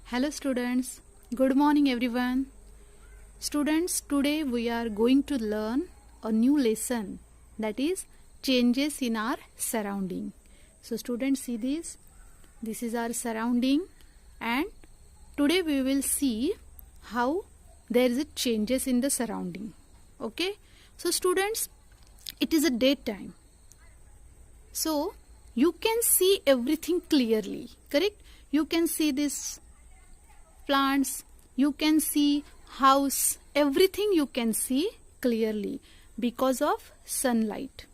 Hello students, good morning everyone. Students, today we are going to learn a new lesson, that is changes in our surrounding. So students, see this is our surrounding, and today we will see how there is a changes in the surrounding. Okay, so students, it is a daytime, so you can see everything clearly, correct? You can see this plants, you can see house, everything you can see clearly because of sunlight.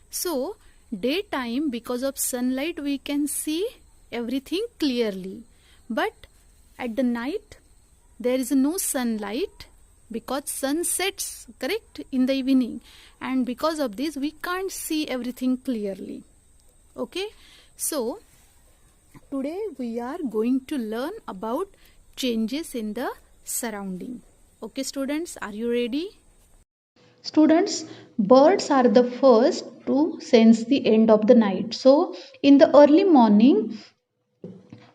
So daytime, because of sunlight, we can see everything clearly, but at the night there is no sunlight because sun sets, correct, in the evening, and because of this we can't see everything clearly. Okay, so today we are going to learn about changes in the surrounding. Okay students, are you ready? Students, birds are the first to sense the end of the night. So, in the early morning,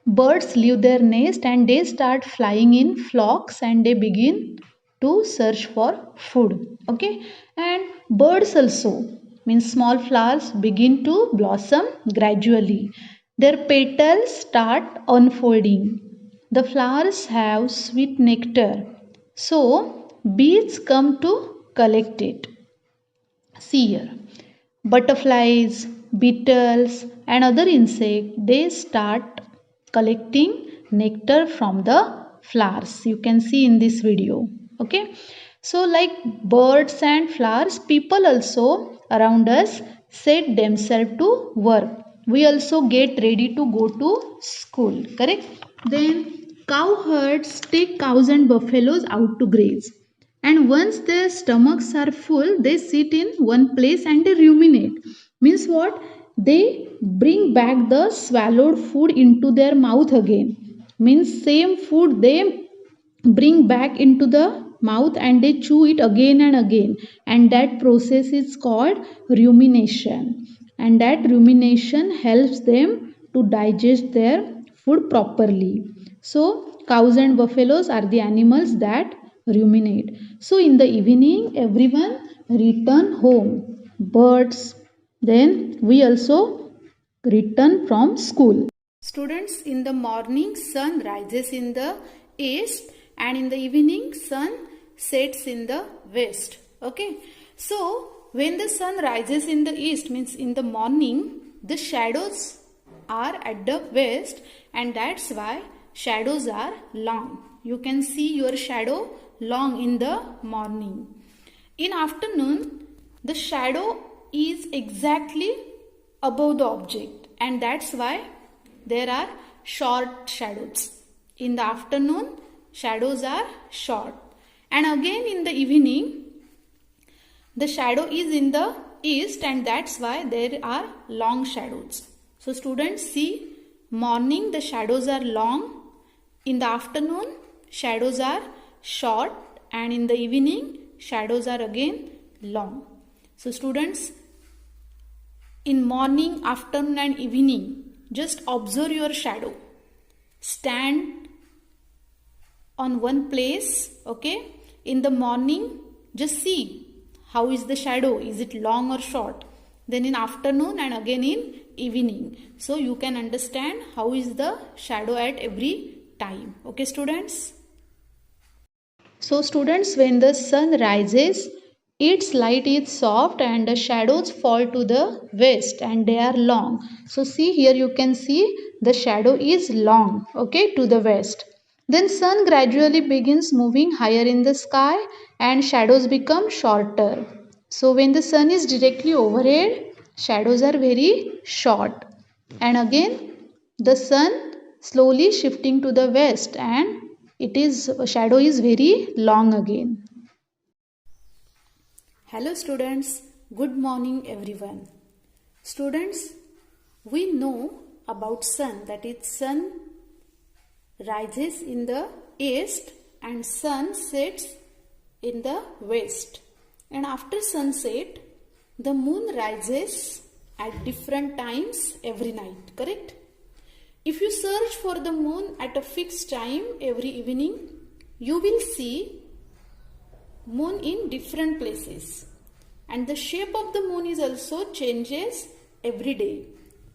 birds leave their nest and they start flying in flocks and they begin to search for food. Okay, and birds also means small flowers begin to blossom gradually. Their petals start unfolding. The flowers have sweet nectar, so bees come to collect it. See here, butterflies, beetles, and other insects, they start collecting nectar from the flowers. You can see in this video. Okay, so like birds and flowers, people also around us set themselves to work. We also get ready to go to school, correct? Then cow herds take cows and buffaloes out to graze, and once their stomachs are full they sit in one place and they ruminate. Means what? They bring back the swallowed food into their mouth again. Means same food they bring back into the mouth and they chew it again and again, and that process is called rumination, and that rumination helps them to digest their food properly. So cows and buffaloes are the animals that ruminate. So in the evening everyone return home, birds, then we also return from school. Students, in the morning sun rises in the east, and in the evening sun sets in the west. Okay, so when the sun rises in the east, means in the morning, the shadows are at the west, and that's why shadows are long. You can see your shadow long in the morning. In afternoon, the shadow is exactly above the object, and that's why there are short shadows. In the afternoon, shadows are short, and again in the evening, the shadow is in the east, and that's why there are long shadows. So students, see, morning the shadows are long, in the afternoon shadows are short, and in the evening shadows are again long. So students, in morning, afternoon and evening, just observe your shadow. Stand on one place, okay? In the morning, just see how is the shadow, is it long or short? Then in afternoon and again in evening. So you can understand how is the shadow at every time. Okay students? So students, when the sun rises, its light is soft and the shadows fall to the west and they are long. So see here, you can see the shadow is long, okay, to the west. Then sun gradually begins moving higher in the sky and shadows become shorter. So when the sun is directly overhead, shadows are very short. And again the sun slowly shifting to the west and it is shadow is very long again. Hello students, good morning everyone. Students, we know about sun, that is sun rises in the east and sun sets in the west. And after sunset, the moon rises at different times every night, correct? If you search for the moon at a fixed time every evening, you will see moon in different places. And the shape of the moon is also changes every day.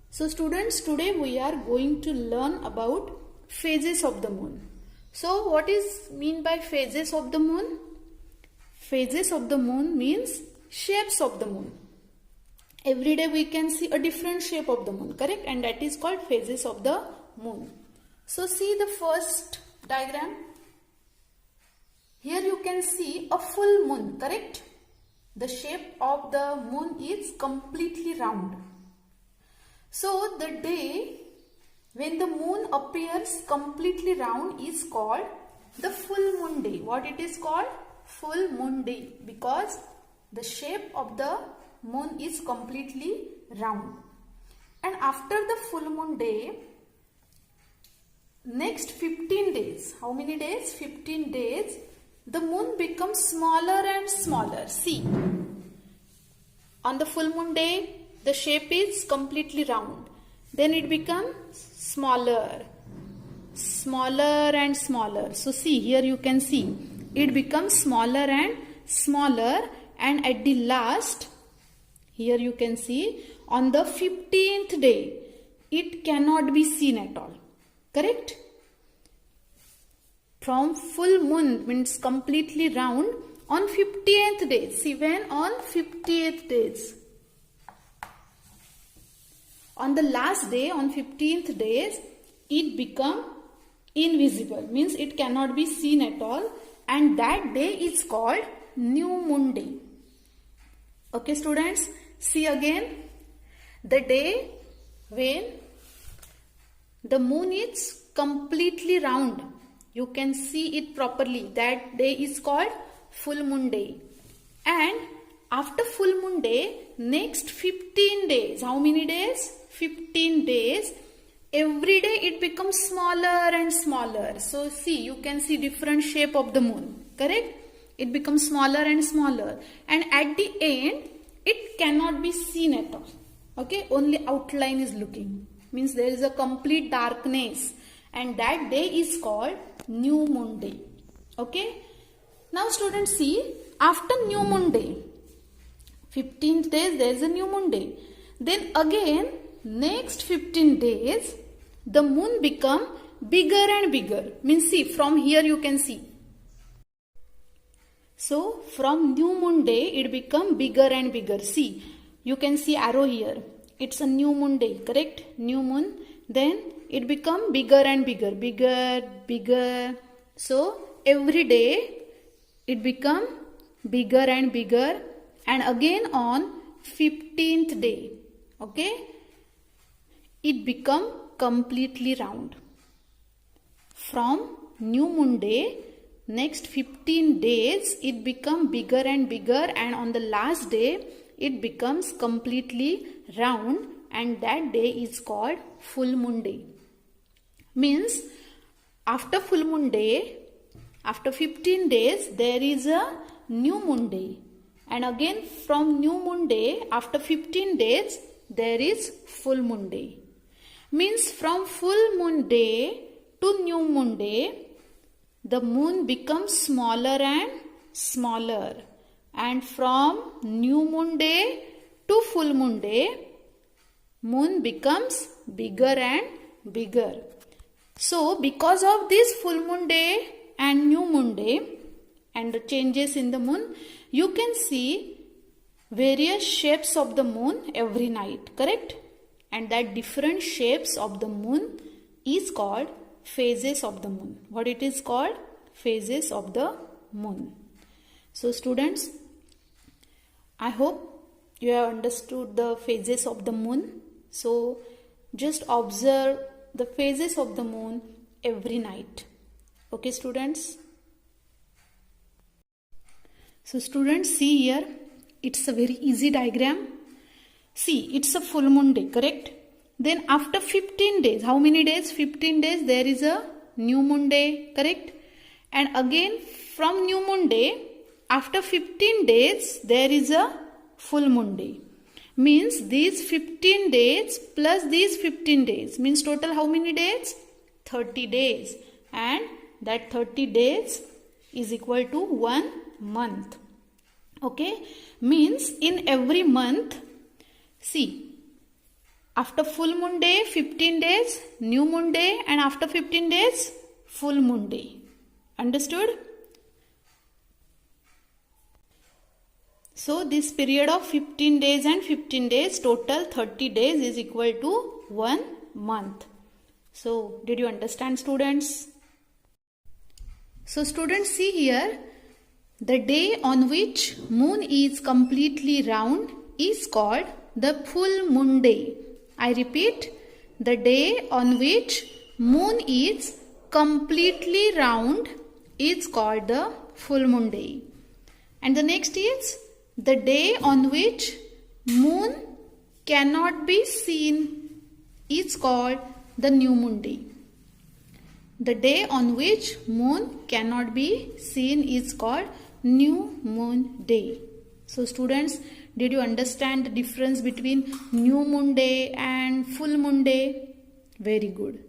So students, today we are going to learn about phases of the moon. So what is mean by phases of the moon? Phases of the moon means shapes of the moon. Every day we can see a different shape of the moon, correct? And that is called phases of the moon. So see the first diagram. Here you can see a full moon, correct? The shape of the moon is completely round. So the day when the moon appears completely round is called the full moon day. What it is called? Full moon day, because the shape of the moon is completely round. And after the full moon day, next 15 days, how many days? 15 days, the moon becomes smaller and smaller. See, on the full moon day, the shape is completely round. Then it becomes smaller, smaller and smaller. So see, here you can see, it becomes smaller and smaller, and at the last, here you can see, on the 15th day, it cannot be seen at all. Correct? From full moon means completely round on 50th day. See, when on 50th days. On the last day, on 15th days, it become invisible. Means it cannot be seen at all. And that day is called new moon day. Okay students, see again, the day when the moon is completely round, you can see it properly, that day is called full moon day. And after full moon day, next 15 days, how many days? 15 days, every day it becomes smaller and smaller. So see, you can see different shape of the moon, correct? It becomes smaller and smaller, and at the end it cannot be seen at all. Okay, only outline is looking, means there is a complete darkness, and that day is called new moon day. Okay, now students see, after new moon day, 15th days there is a new moon day, then again next 15 days the moon become bigger and bigger. Means see, from here you can see. So from new moon day it become bigger and bigger. See, you can see arrow here. It's a new moon day, correct? New moon. Then it become bigger and bigger, bigger, bigger. So every day it become bigger and bigger, and again on 15th day, okay, it become completely round. From new moon day, next 15 days it become bigger and bigger, and on the last day it becomes completely round, and that day is called full moon day. Means after full moon day, after 15 days there is a new moon day, and again from new moon day after 15 days there is full moon day. Means from full moon day to new moon day, the moon becomes smaller and smaller, and from new moon day to full moon day, moon becomes bigger and bigger. So because of this full moon day and new moon day and the changes in the moon, you can see various shapes of the moon every night, correct? And that different shapes of the moon is called phases of the moon. What it is called? Phases of the moon. So students, I hope you have understood the phases of the moon. So just observe the phases of the moon every night. Okay students? So students, see here, it's a very easy diagram. See, it's a full moon day, correct? Then after 15 days, how many days? 15 days, there is a new moon day, correct? And again from new moon day, after 15 days, there is a full moon day. means these 15 days plus these 15 days means total how many days? 30 days, and that 30 days is equal to 1 month. Okay, means in every month, see, after full moon day 15 days, new moon day, and after 15 days full moon day. Understood? So this period of 15 days and 15 days, total 30 days is equal to 1 month. So did you understand, students? So students, see here, the day on which moon is completely round is called the full moon day. I repeat, the day on which moon is completely round is called the full moon day. And the next is the day on which moon cannot be seen is called the new moon day. The day on which moon cannot be seen is called new moon day. So students, did you understand the difference between new moon day and full moon day? Very good.